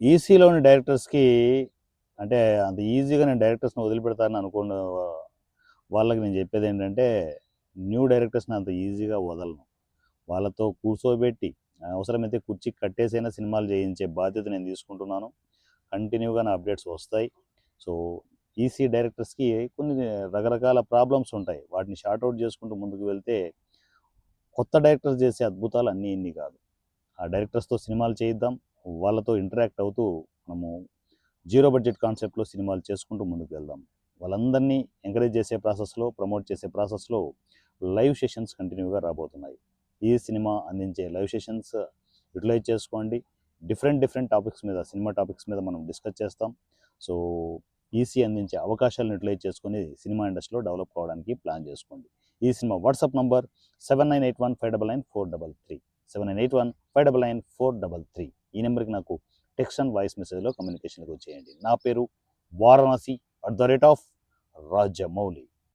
ఈసీలోని డైరెక్టర్స్‌కి అంటే అంత ఈజీగా నేను డైరెక్టర్స్‌ని వదిలిపెడతానని అనుకున్న వాళ్ళకి నేను చెప్పేదేంటంటే, న్యూ డైరెక్టర్స్‌ని అంత ఈజీగా వదలను. వాళ్ళతో కూర్చోబెట్టి అవసరమైతే కుర్చీకి కట్టేసైనా సినిమాలు చేయించే బాధ్యత నేను తీసుకుంటున్నాను. కంటిన్యూగా నా అప్డేట్స్ వస్తాయి. సో, ఈసీ డైరెక్టర్స్‌కి కొన్ని రకరకాల ప్రాబ్లమ్స్ ఉంటాయి. వాటిని సార్ట్ ఔట్ చేసుకుంటూ ముందుకు వెళ్తే కొత్త డైరెక్టర్స్ చేసే అద్భుతాలు అన్నీ ఇన్ని కాదు. ఆ డైరెక్టర్స్‌తో సినిమాలు చేయిద్దాం. వాళ్ళతో ఇంటరాక్ట్ అవుతూ మనము జీరో బడ్జెట్ కాన్సెప్ట్‌లో సినిమాలు చేసుకుంటూ ముందుకు వెళ్దాం. వాళ్ళందరినీ ఎంకరేజ్ చేసే ప్రాసెస్‌లో, ప్రమోట్ చేసే ప్రాసెస్‌లో లైవ్ సెషన్స్ కంటిన్యూగా రాబోతున్నాయి. ఈ సినిమా అందించే లైవ్ సెషన్స్ యుటిలైజ్ చేసుకోండి. డిఫరెంట్ డిఫరెంట్ టాపిక్స్ మీద, సినిమా టాపిక్స్ మీద మనం డిస్కస్ చేస్తాం. సో, ఈసీ అందించే అవకాశాలను యుటిలైజ్ చేసుకొని సినిమా ఇండస్ట్రీలో డెవలప్ కావడానికి ప్లాన్ చేసుకోండి. ఈ సినిమా వాట్సాప్ నంబర్ 7981599433 7981599433. ఈ నెంబర్కి నాకు టెక్స్ట్ అండ్ వాయిస్ మెసేజ్లో కమ్యూనికేషన్కి వచ్చేయండి. నా పేరు వారణాసి @రాజమౌళి.